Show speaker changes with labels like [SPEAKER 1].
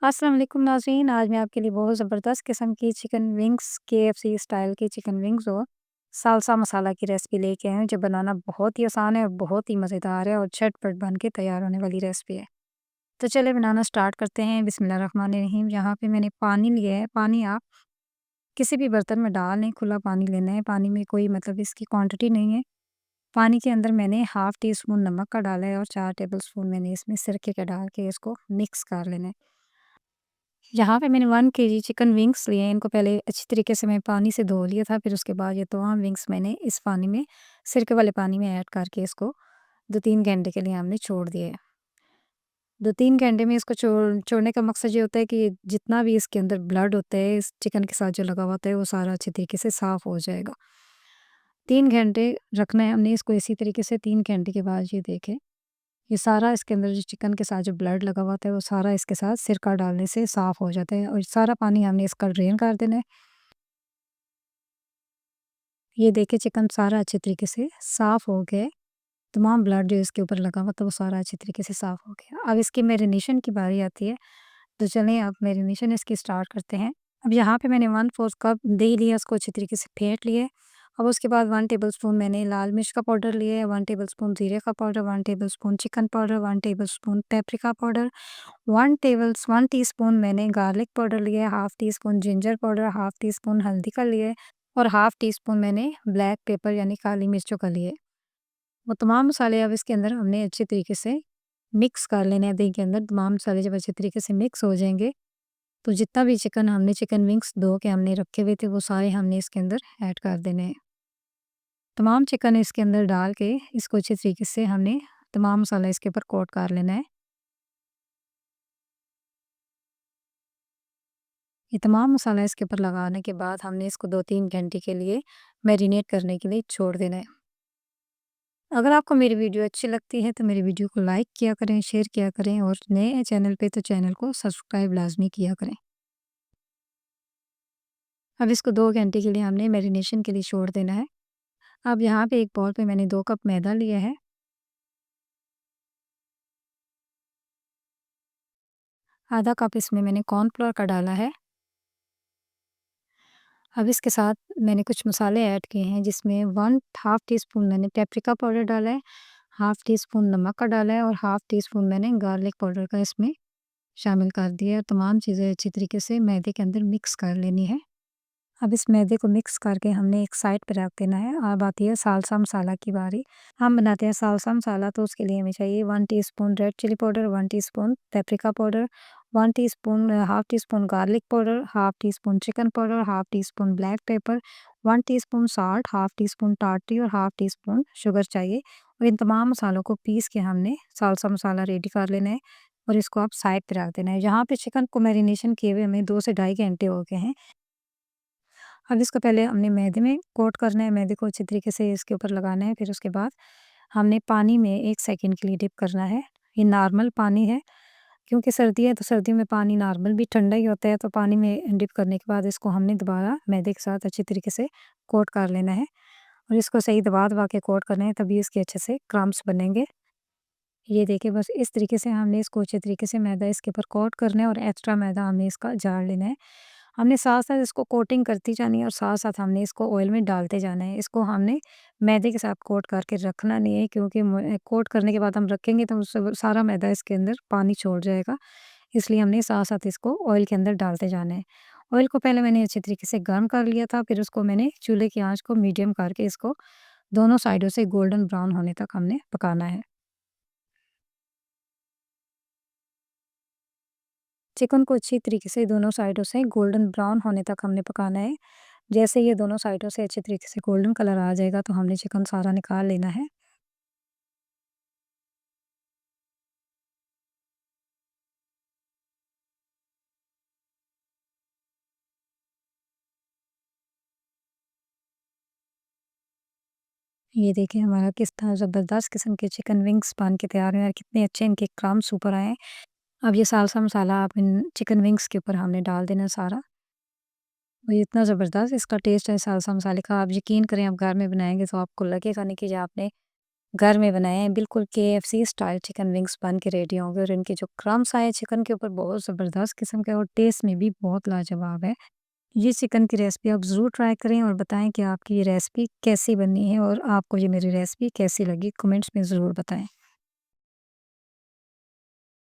[SPEAKER 1] अस्सलाम वालेकुम नाज़रीन, आज मैं आपके लिए बहुत ज़बरदस्त किस्म की चिकन विंग्स केएफसी स्टाइल की चिकन विंग्स और सालसा मसाला की रेसिपी लेके आई हूँ, जो बनाना बहुत ही आसान है और बहुत ही मज़ेदार है और झटपट बन के तैयार होने वाली रेसिपी है। तो चलिए बनाना स्टार्ट करते हैं। बिस्मिल्लाहिर्रहमानिर्रहीम। यहाँ पे मैंने पानी लिया है। पानी आप किसी भी बर्तन में डाल लें, खुला पानी लेना है। पानी में कोई मतलब इसकी क्वांटिटी नहीं है। पानी के अंदर मैंने हाफ़ टी स्पून नमक का डाला है और 4 टेबल स्पून मैंने इसमें सिरके का डाल के इसको मिक्स कर लेना है। यहाँ पे मैंने 1 केजी चिकन विंग्स लिए हैं, इनको पहले अच्छी तरीके से मैं पानी से धो लिया था, फिर उसके बाद ये तमाम विंग्स मैंने इस पानी में सिरके वाले पानी में ऐड करके इसको 2-3 घंटे के लिए हमने छोड़ दिया है। 2-3 घंटे में इसको छोड़ने का मकसद ये होता है कि जितना भी इसके अंदर ब्लड होता है, इस चिकन के साथ जो लगा हुआ होता है, वो सारा अच्छे तरीके से साफ़ हो जाएगा। 3 घंटे रखना है हमने इसको इसी तरीके से। 3 घंटे के बाद ये देखें, ये सारा इसके अंदर जो चिकन के साथ जो ब्लड लगा हुआ था वो सारा इसके साथ सिरका डालने से साफ़ हो जाता है और सारा पानी हमने इसका ड्रेन कर देना है। ये देखिए चिकन सारा अच्छे तरीके से साफ़ हो गया है। तमाम ब्लड जो इसके ऊपर लगा हुआ था वो सारा अच्छे तरीके से साफ़ हो गया। अब इसकी मैरिनेशन की बारी आती है, तो चलें अब मैरिनेशन इसकी स्टार्ट करते हैं। अब यहाँ पे मैंने 1/4 कप दही लिया, उसको अच्छे तरीके से फेंट लिया है। अब उसके बाद 1 टेबलस्पून मैंने लाल मिर्च का पाउडर लिया है, 1 टेबलस्पून ज़ीरे का powder, 1 tablespoon chicken powder, 1 tablespoon paprika powder, 1 teaspoon मैंने गार्लिक पाउडर लिया है, half tea spoon ginger powder, half tea spoon हल्दी का लिया है और हाफ़ टी स्पून मैंने ब्लैक पेपर यानी काली मिर्चों का लिया है। वो तमाम मसाले अब इसके अंदर हमने अच्छे तरीके से मिक्स कर लेने हैं। दही के अंदर तमाम मसाले जब अच्छे तरीके से मिक्स हो जाएँगे, तो जितना भी चिकन विंग्स धो के हमने रखे हुए थे, वो सारे हमने इसके अंदर ऐड कर देने हैं। तमाम चिकन इसके अंदर डाल के इसको अच्छे तरीके से हमने तमाम मसाला इसके ऊपर कोट कर लेना है। ये तमाम मसाला इसके ऊपर लगाने के बाद हमने इसको 2-3 घंटे के लिए मैरिनेट करने के लिए छोड़ देना है। अगर आपको मेरी वीडियो अच्छी लगती है तो मेरी वीडियो को लाइक किया करें, शेयर किया करें और नए हैं चैनल पे तो चैनल को सब्सक्राइब लाज़मी किया करें। अब इसको 2 घंटे के लिए हमने मैरिनेशन के लिए छोड़ देना है। अब यहाँ पे एक बाउल पे मैंने 2 कप मैदा लिया है। आधा कप इसमें मैंने कॉर्नफ्लोर का डाला है। अब इसके साथ मैंने कुछ मसाले ऐड किए हैं, जिसमें 1 हाफ़ टी स्पून मैंने पेपरिका पाउडर डाला है, हाफ़ टी स्पून नमक का डाला है और हाफ़ टी स्पून मैंने गार्लिक पाउडर का इसमें शामिल कर दिया है और तमाम चीज़ें अच्छी तरीके से मैदे के अंदर मिक्स कर लेनी है। अब इस मैदे को मिक्स करके हमने एक साइड पे रख देना है। अब आती है सालसा मसाला की बारी। हम बनाते हैं सालसा मसाला, तो उसके लिए हमें चाहिए 1 teaspoon red chilli powder, 1 teaspoon paprika powder, 1 teaspoon half teaspoon garlic powder, half teaspoon chicken powder, half teaspoon black pepper, 1 teaspoon salt, half teaspoon tartaric और हाफ़ टी स्पून शुगर चाहिए और इन तमाम मसालों को piece के हमने salsa मसाला ready कर लेना है और इसको आप साइड पे रख देना है। यहाँ पे चिकन को मैरिनेशन किए हुए हमें 2 से ढाई घंटे हो गए हैं। अब इसको पहले हमने मैदे में कोट करना है, मैदे को अच्छे तरीके से इसके ऊपर लगाना है, फिर उसके बाद हमने पानी में 1 सेकंड के लिए डिप करना है। ये नॉर्मल पानी है, क्योंकि सर्दी है तो सर्दियों में पानी नॉर्मल भी ठंडा ही होता है, तो पानी में डिप करने के बाद इसको हमने दोबारा मैदे के साथ अच्छी तरीके से कोट कर लेना है और इसको सही दबा-दबा के कोट करना है, तभी इसके अच्छे से क्रम्ब्स बनेंगे। ये देखिए बस इस तरीके से हमने इसको अच्छे तरीके से मैदा इसके ऊपर कोट करना है और एक्स्ट्रा मैदा हमने इसका झाड़ लेना है। हमने साथ-साथ इसको कोटिंग करती जानी है और साथ-साथ हमने इसको ऑयल में डालते जाना है। इसको हमने मैदे के साथ कोट करके रखना नहीं है, क्योंकि कोट करने के बाद हम रखेंगे तो उससे सारा मैदा इसके अंदर पानी छोड़ जाएगा। इसलिए हमने साथ-साथ इसको ऑयल के अंदर डालते जाना है। ऑयल को पहले मैंने अच्छे तरीके से गर्म कर लिया था, फिर उसको मैंने चूल्हे की आँच को मीडियम करके इसको दोनों साइडों से गोल्डन ब्राउन होने तक हमने पकाना है। चिकन को अच्छी तरीके से दोनों साइडों से गोल्डन ब्राउन होने तक हमने पकाना है। जैसे ये दोनों साइडों से अच्छे तरीके से गोल्डन कलर आ जाएगा तो हमने चिकन सारा निकाल लेना है। ये देखिए हमारा किस तरह ज़बरदस्त किस्म के चिकन विंग्स बन के तैयार हुए हैं और कितने अच्छे इनके क्रम्स ऊपर आए हैं। अब ये सालसा मसाला आप इन चिकन विंग्स के ऊपर हमने डाल देना है सारा। और ये इतना ज़बरदस्त इसका टेस्ट है सालसा मसाले का, आप यकीन करें आप घर में बनाएँगे तो आपको लगेगा नहीं कि ये आपने घर में बनाए हैं, बिल्कुल केएफसी स्टाइल चिकन विंग्स बन के रेडी हो गए और इनके जो क्रम्स आए चिकन के ऊपर बहुत ज़बरदस्त किस्म के और टेस्ट में भी बहुत लाजवाब है। ये चिकन की रेसिपी आप ज़रूर ट्राई करें और बताएँ कि आपकी ये रेसिपी कैसी बनी है और आपको ये मेरी रेसिपी कैसी लगी? कमेंट्स में ज़रूर बताएँ।